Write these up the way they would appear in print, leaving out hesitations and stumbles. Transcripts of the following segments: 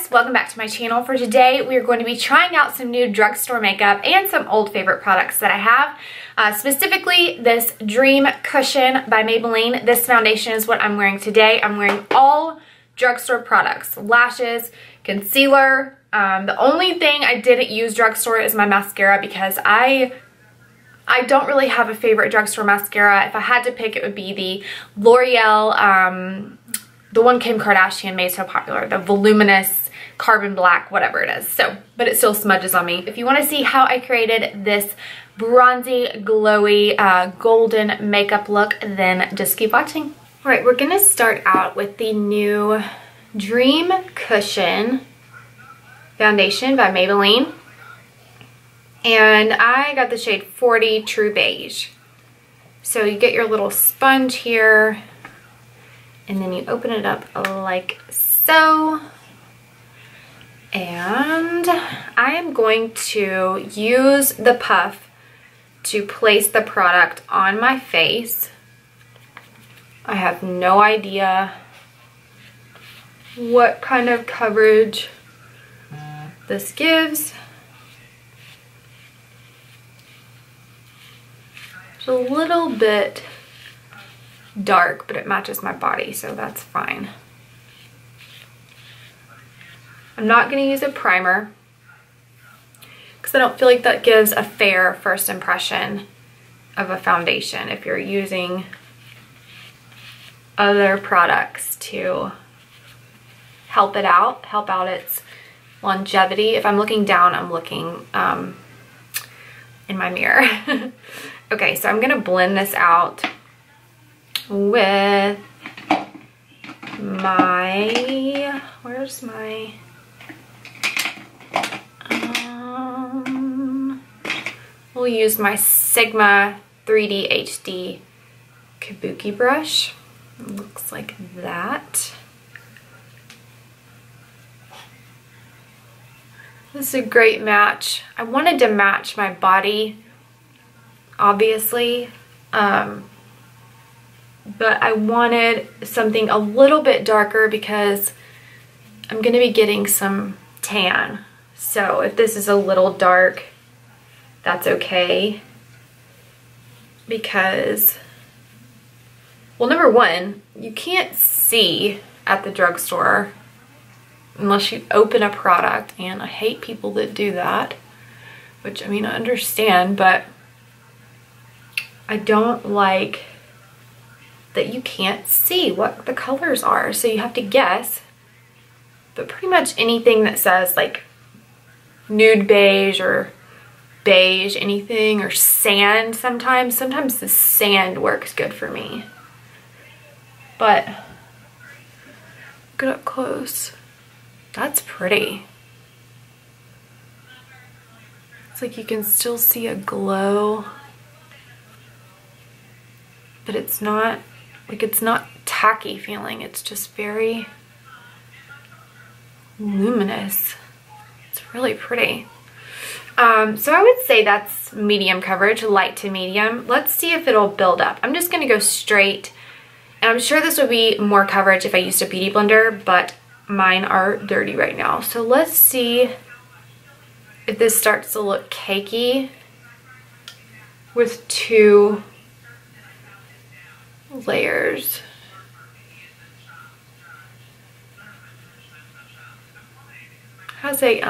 guys, welcome back to my channel. For today we are going to be trying out some new drugstore makeup and some old favorite products that I have. Specifically this Dream Cushion by Maybelline. This foundation is what I'm wearing today. I'm wearing all drugstore products, lashes, concealer. The only thing I didn't use drugstore is my mascara because I don't really have a favorite drugstore mascara. If I had to pick, it would be the L'Oreal, the one Kim Kardashian made so popular, the voluminous carbon black, whatever it is. So, but it still smudges on me. If you want to see how I created this bronzy, glowy, golden makeup look, then just keep watching. All right, we're gonna start out with the new Dream Cushion foundation by Maybelline. And I got the shade 40 True Beige. So you get your little sponge here, and then you open it up like so. And I am going to use the puff to place the product on my face. I have no idea what kind of coverage this gives. It's a little bit dark, but it matches my body, so that's fine. I'm not going to use a primer because I don't feel like that gives a fair first impression of a foundation if you're using other products to help out its longevity. If I'm looking down, I'm looking in my mirror. Okay, so I'm going to blend this out with my, where's my, we'll use my Sigma 3D HD Kabuki brush. It looks like that. This is a great match. I wanted to match my body, obviously, but I wanted something a little bit darker because I'm going to be getting some tan. So if this is a little dark, that's okay. Because, well, number one, you can't see at the drugstore unless you open a product, and I hate people that do that, which, I mean, I understand, but I don't like that you can't see what the colors are, so you have to guess. But pretty much anything that says like nude beige or beige anything, or sand, sometimes the sand works good for me. But look it up close. That's pretty. It's like you can still see a glow, but it's not like, it's not tacky feeling. It's just very luminous. It's really pretty. So I would say that's medium coverage, light to medium. Let's see if it'll build up. I'm just gonna go straight, and I'm sure this would be more coverage if I used a beauty blender, but mine are dirty right now. So let's see if this starts to look cakey with two layers. Has a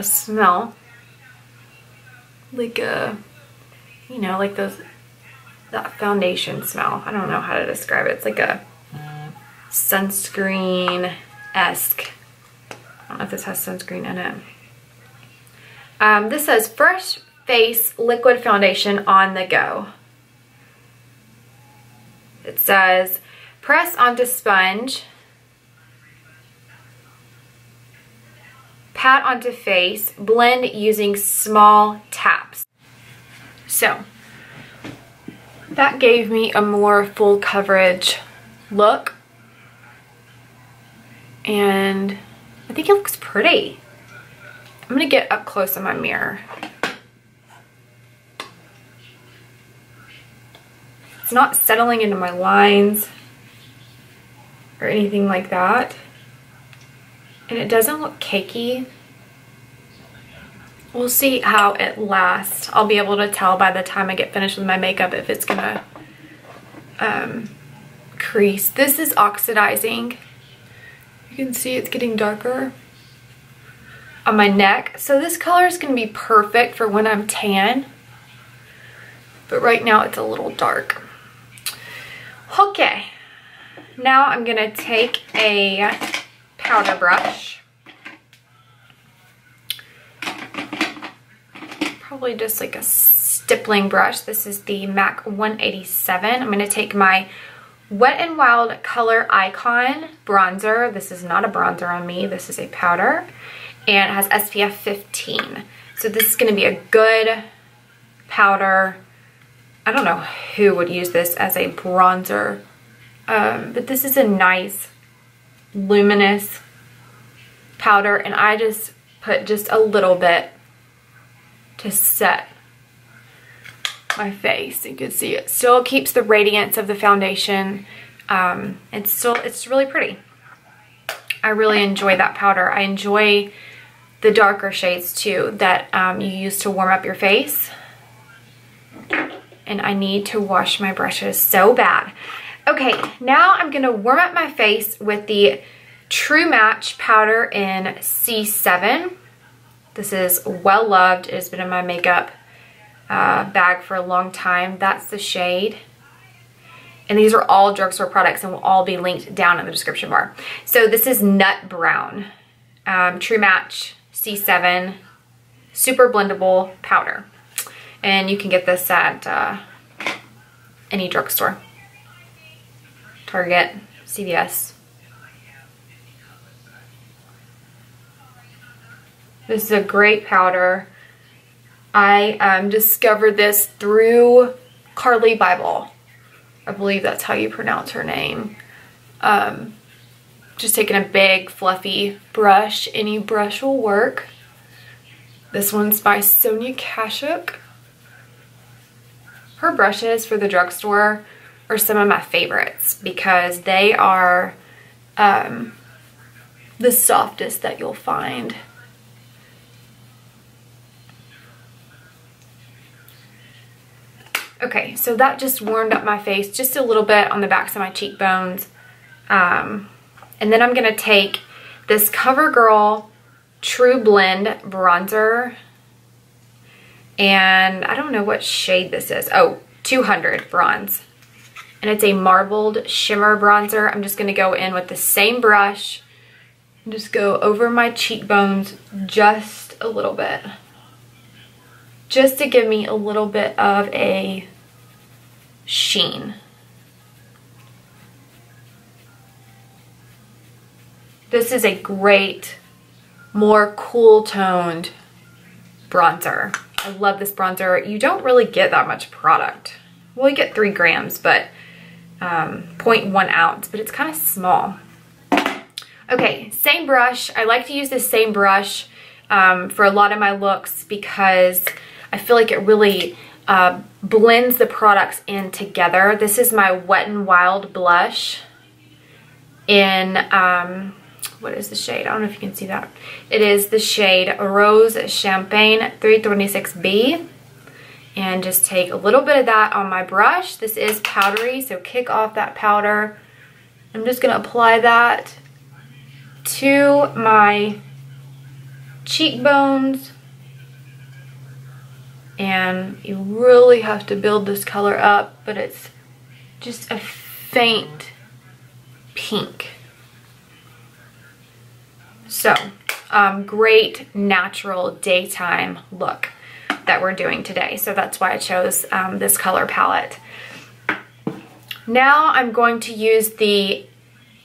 smell like a, you know, like that foundation smell. I don't know how to describe it. It's like a sunscreen-esque. I don't know if this has sunscreen in it. This says Fresh Face Liquid Foundation on the go. It says press onto sponge, pat onto face, blend using small taps. So that gave me a more full coverage look, and I think it looks pretty. I'm gonna get up close in my mirror. It's not settling into my lines or anything like that. and it doesn't look cakey. We'll see how it lasts. I'll be able to tell by the time I get finished with my makeup if it's gonna crease. This is oxidizing. You can see it's getting darker on my neck. So this color is gonna be perfect for when I'm tan. But right now it's a little dark. Okay, now I'm gonna take a powder brush. Probably just like a stippling brush. This is the MAC 187. I'm going to take my Wet n Wild Color Icon bronzer. This is not a bronzer on me. This is a powder. And it has SPF 15. So this is going to be a good powder. I don't know who would use this as a bronzer. But this is a nice luminous powder. And I just put just a little bit to set my face. You can see it still keeps the radiance of the foundation. It's really pretty. I really enjoy that powder. I enjoy the darker shades too that you use to warm up your face. And I need to wash my brushes so bad. Okay, now I'm gonna warm up my face with the True Match powder in C7. This is well loved. It has been in my makeup bag for a long time. That's the shade. And these are all drugstore products and will all be linked down in the description bar. So this is Nut Brown, True Match C7 Super Blendable Powder. And you can get this at any drugstore. Target, CVS. This is a great powder. I discovered this through Carly Bible. I believe that's how you pronounce her name. Just taking a big fluffy brush. Any brush will work. This one's by Sonia Kashuk. Her brushes for the drugstore are some of my favorites because they are the softest that you'll find. Okay, so that just warmed up my face just a little bit on the backs of my cheekbones. And then I'm gonna take this CoverGirl True Blend bronzer. And I don't know what shade this is. Oh, 200 bronze. And it's a marbled shimmer bronzer. I'm just gonna go in with the same brush and just go over my cheekbones just a little bit. Just to give me a little bit of a sheen. This is a great, more cool toned bronzer. I love this bronzer. You don't really get that much product. Well, you get 3 grams, but 0.1 ounce, but it's kind of small. Okay, same brush. I like to use this same brush for a lot of my looks because I feel like it really blends the products in together. This is my Wet n Wild blush in, what is the shade? I don't know if you can see that. It is the shade Rose Champagne 326B. And just take a little bit of that on my brush. This is powdery, so kick off that powder. I'm just gonna apply that to my cheekbones. And you really have to build this color up, but it's just a faint pink. So, great natural daytime look that we're doing today. So that's why I chose this color palette. Now I'm going to use the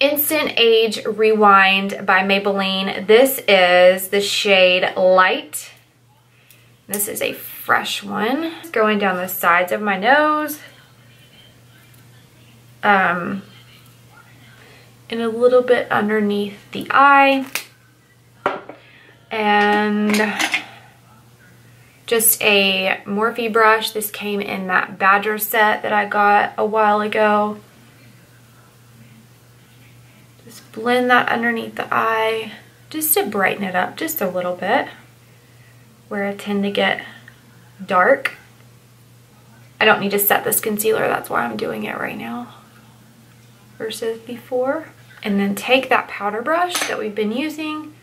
Instant Age Rewind by Maybelline. This is the shade Light. This is a fresh one. Going down the sides of my nose. And a little bit underneath the eye. And just a Morphe brush. This came in that Badger set that I got a while ago. Just blend that underneath the eye. just to brighten it up just a little bit where I tend to get dark. I don't need to set this concealer, that's why I'm doing it right now versus before. And then take that powder brush that we've been using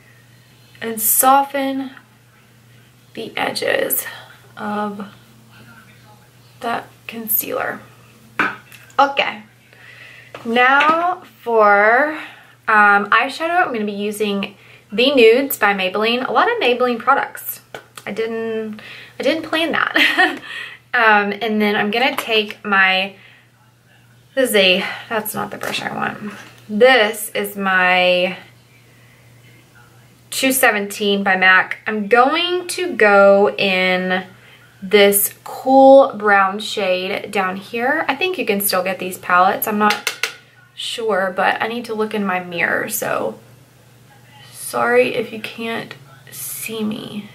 and soften the edges of that concealer. Okay, now for eyeshadow, I'm going to be using the Nudes by Maybelline. A lot of Maybelline products. I didn't plan that. And then I'm going to take my, that's not the brush I want. This is my 217 by MAC. I'm going to go in this cool brown shade down here. I think you can still get these palettes. I'm not sure, but I need to look in my mirror, so sorry if you can't see me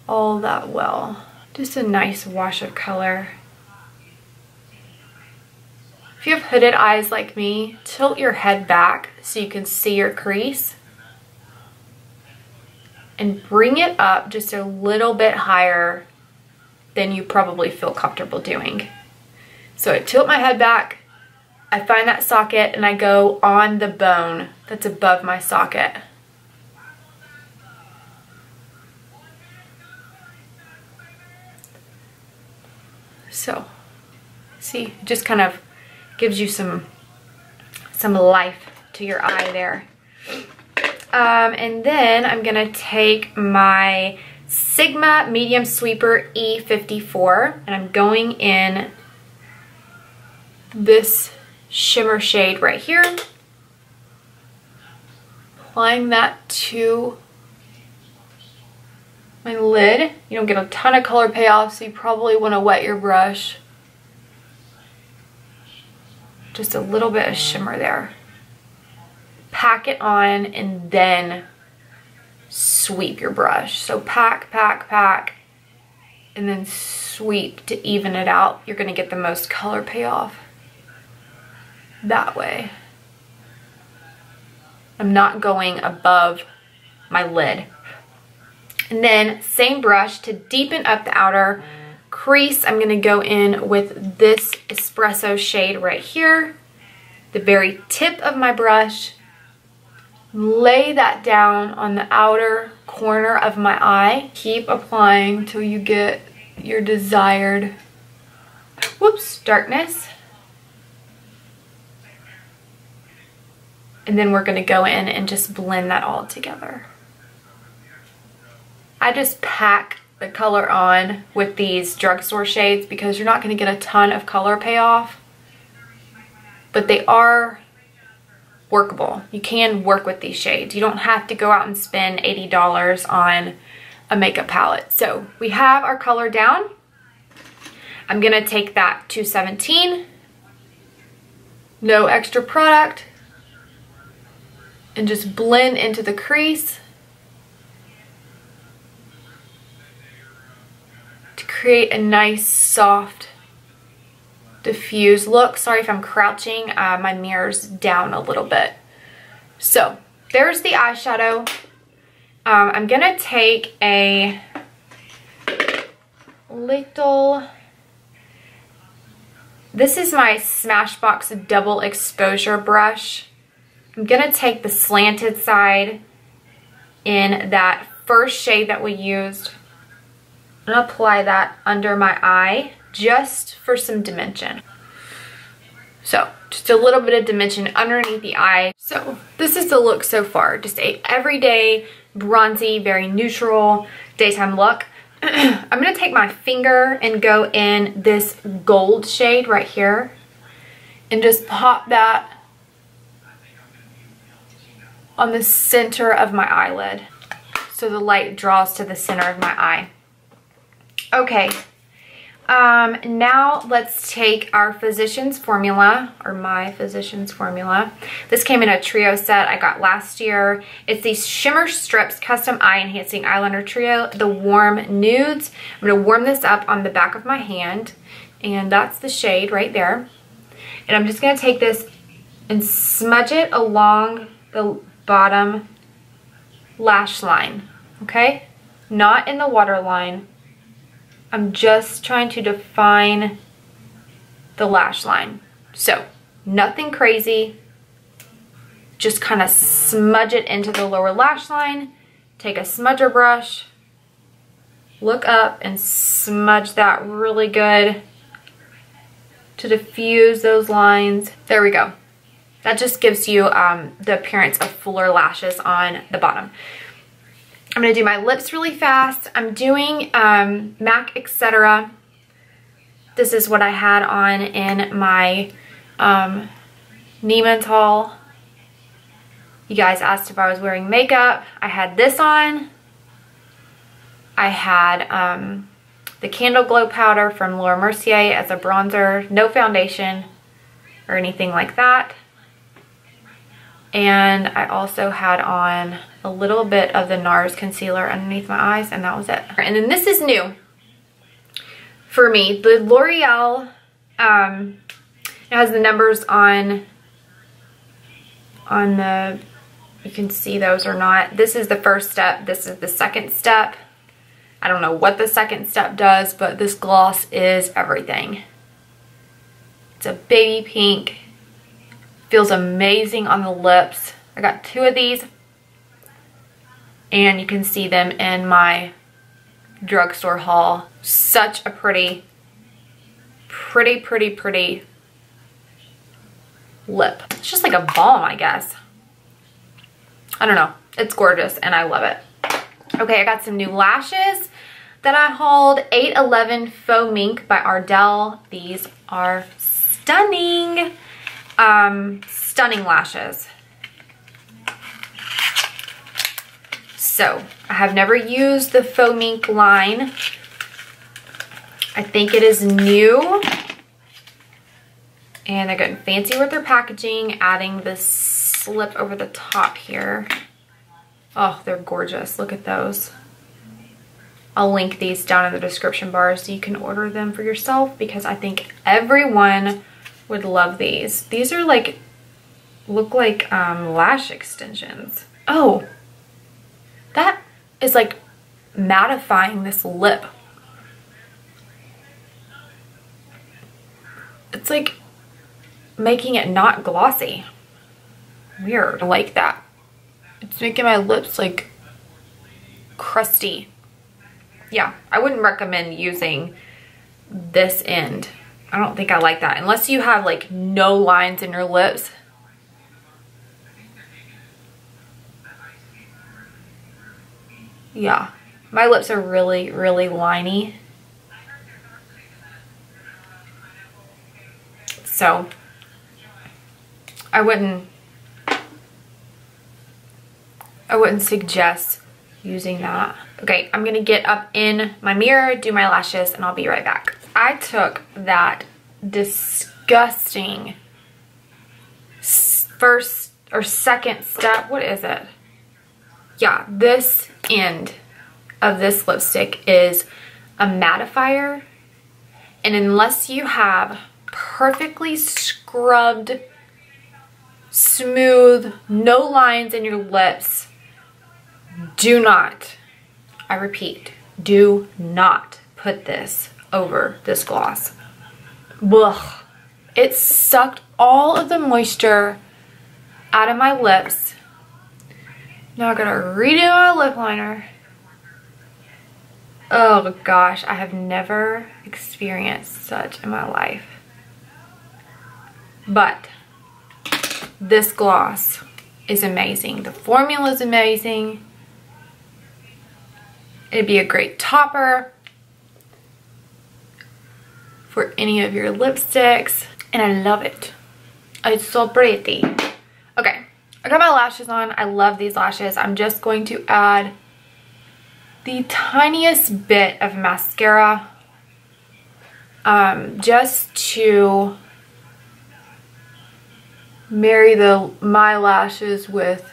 all that well. Just a nice wash of color. If you have hooded eyes like me, tilt your head back so you can see your crease and bring it up just a little bit higher than you probably feel comfortable doing. So I tilt my head back, I find that socket, and I go on the bone that's above my socket. So, see, it just kind of gives you some life to your eye there. And then I'm gonna take my Sigma Medium Sweeper E54, and I'm going in this shimmer shade right here. Applying that to my lid. You don't get a ton of color payoff, so you probably want to wet your brush. Just a little bit of shimmer there. Pack it on and then sweep your brush. So pack, pack, pack, and then sweep to even it out. You're going to get the most color payoff that way. I'm not going above my lid. And then same brush to deepen up the outer crease. I'm going to go in with this espresso shade right here, the very tip of my brush. Lay that down on the outer corner of my eye. Keep applying till you get your desired, darkness. And then we're going to go in and just blend that all together. I just pack the color on with these drugstore shades because you're not going to get a ton of color payoff, but they are workable. You can work with these shades. You don't have to go out and spend $80 on a makeup palette. So we have our color down. I'm going to take that 217, no extra product, and just blend into the crease to create a nice, soft, diffused look. Sorry if I'm crouching, my mirror's down a little bit. So there's the eyeshadow. I'm gonna take a little, this is my Smashbox double exposure brush. I'm gonna take the slanted side in that first shade that we used and apply that under my eye just for some dimension. So just a little bit of dimension underneath the eye. So this is the look so far. Just a everyday, bronzy, very neutral daytime look. I'm gonna take my finger and go in this gold shade right here and just pop that on the center of my eyelid so the light draws to the center of my eye. Okay, now let's take our Physicians Formula, or my Physicians Formula. This came in a trio set I got last year. It's these Shimmer Strips Custom Eye Enhancing Eyeliner Trio, the Warm Nudes. I'm going to warm this up on the back of my hand, and that's the shade right there. And I'm just going to take this and smudge it along the bottom lash line, okay? Not in the waterline. I'm just trying to define the lash line. So, nothing crazy. Just kind of smudge it into the lower lash line. Take a smudger brush. Look up and smudge that really good to diffuse those lines. There we go. That just gives you the appearance of fuller lashes on the bottom. I'm gonna do my lips really fast. I'm doing MAC Etc. This is what I had on in my Neiman's haul. You guys asked if I was wearing makeup. I had this on. I had the Candle Glow powder from Laura Mercier as a bronzer. No foundation or anything like that. And I also had on a little bit of the NARS concealer underneath my eyes, and that was it. And then this is new for me. The L'Oreal, it has the numbers on the, you can see those or not. This is the first step. This is the second step. I don't know what the second step does, but this gloss is everything. It's a baby pink. Feels amazing on the lips. I got 2 of these, and you can see them in my drugstore haul. Such a pretty lip. It's just like a balm, I guess. I don't know. It's gorgeous, and I love it. Okay, I got some new lashes that I hauled. 811 Faux Mink by Ardell. These are stunning. Stunning lashes. So, I have never used the Faux Mink line. I think it is new. And they're getting fancy with their packaging, adding this slip over the top here. Oh, they're gorgeous. Look at those. I'll link these down in the description bar so you can order them for yourself, because I think everyone would love these. These are like, look like lash extensions. Oh, that is like mattifying this lip. It's like making it not glossy. Weird. I like that. It's making my lips like crusty. Yeah, I wouldn't recommend using this end. I don't think I like that unless you have like no lines in your lips. Yeah, my lips are really liney. So I wouldn't suggest using that. Okay, I'm gonna get up in my mirror, do my lashes, and I'll be right back. I took that disgusting first or second step. What is it? Yeah, this end of this lipstick is a mattifier. And unless you have perfectly scrubbed, smooth, no lines in your lips, do not, I repeat, do not put this over this gloss. Ugh. It sucked all of the moisture out of my lips. Now I gotta redo my lip liner. Oh gosh, I have never experienced such in my life. But this gloss is amazing. The formula is amazing. It'd be a great topper for any of your lipsticks, and I love it. It's so pretty. Okay, I got my lashes on. I love these lashes. I'm just going to add the tiniest bit of mascara just to marry my lashes with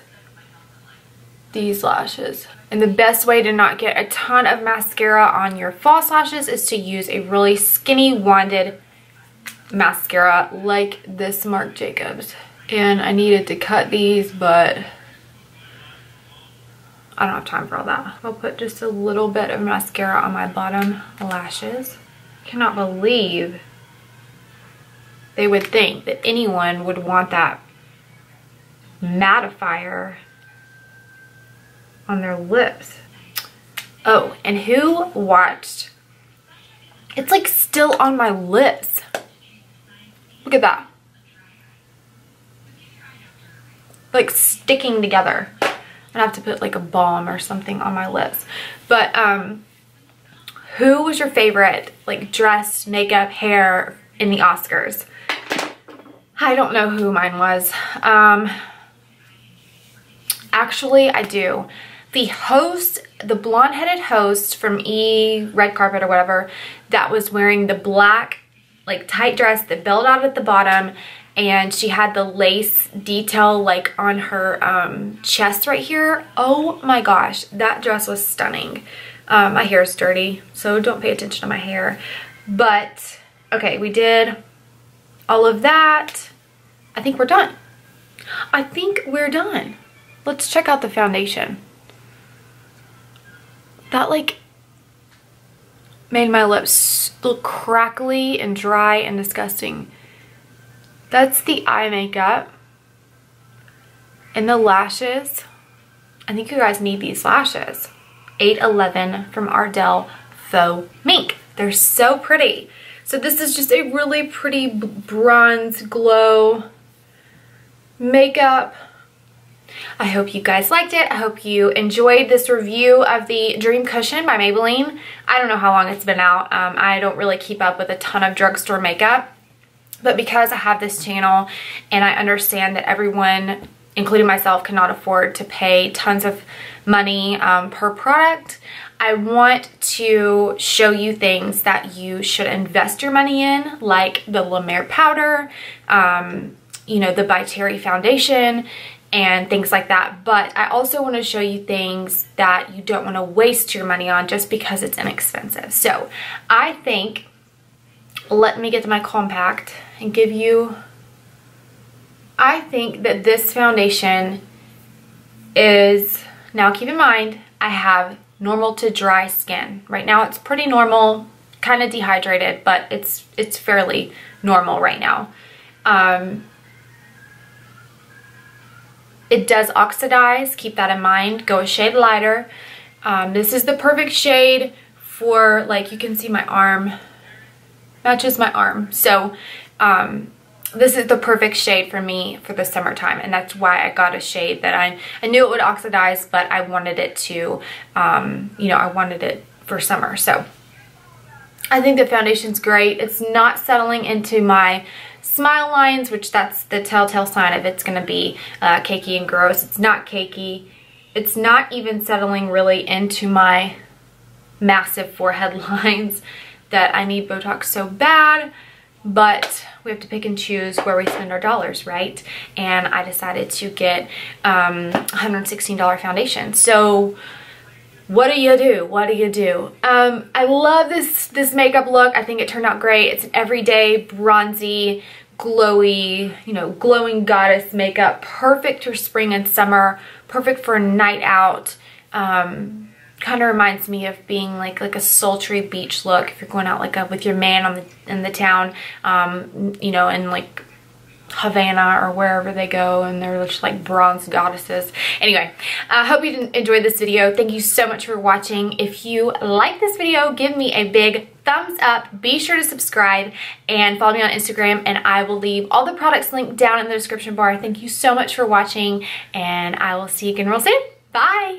these lashes. And the best way to not get a ton of mascara on your false lashes is to use a really skinny wanded mascara like this Marc Jacobs. And I needed to cut these, but I don't have time for all that. I'll put just a little bit of mascara on my bottom lashes. Cannot believe they would think that anyone would want that mattifier on their lips. Oh, and who watched? It's like still on my lips. Look at that. Like sticking together. I'm gonna have to put like a balm or something on my lips. But who was your favorite like dress, makeup, hair in the Oscars? I don't know who mine was. Actually, I do. The host, the blonde-headed host from Red Carpet or whatever, that was wearing the black, like tight dress that belled out at the bottom, and she had the lace detail like on her chest right here. Oh my gosh, that dress was stunning. My hair is dirty, so don't pay attention to my hair. But, okay, we did all of that. I think we're done. I think we're done. Let's check out the foundation. That like made my lips look crackly and dry and disgusting. That's the eye makeup. And the lashes. I think you guys need these lashes. 811 from Ardell Faux Mink. They're so pretty. So this is just a really pretty bronze glow makeup. I hope you guys liked it. I hope you enjoyed this review of the Dream Cushion by Maybelline. I don't know how long it's been out. I don't really keep up with a ton of drugstore makeup. But because I have this channel and I understand that everyone, including myself, cannot afford to pay tons of money per product, I want to show you things that you should invest your money in, like the La Mer powder, you know, the By Terry foundation, and things like that. But I also want to show you things that you don't want to waste your money on just because it's inexpensive. So I think, let me get to my compact and give you, I think that this foundation is, now keep in mind, I have normal to dry skin. Right now it's pretty normal, kind of dehydrated, but it's fairly normal right now. It does oxidize, keep that in mind. Go a shade lighter. This is the perfect shade for, like, you can see my arm, matches my arm. So this is the perfect shade for me for the summertime, and that's why I got a shade that I knew it would oxidize, but I wanted it to, you know, I wanted it for summer. So I think the foundation's great. It's not settling into my smile lines, which that's the telltale sign of it's gonna be cakey and gross. It's not cakey. It's not even settling really into my massive forehead lines that I need Botox so bad, but we have to pick and choose where we spend our dollars, right? And I decided to get $116 foundation. So what do you do? What do you do? I love this makeup look. I think it turned out great. It's an everyday bronzy, glowy, you know, glowing goddess makeup. Perfect for spring and summer. Perfect for a night out. Kind of reminds me of being like a sultry beach look if you're going out like with your man in the town, you know, in like Havana or wherever they go, and they're just like bronze goddesses. Anyway, I hope you enjoyed this video. Thank you so much for watching. If you like this video, give me a big thumbs up. Be sure to subscribe and follow me on Instagram, and I will leave all the products linked down in the description bar. Thank you so much for watching, and I will see you again real soon. Bye!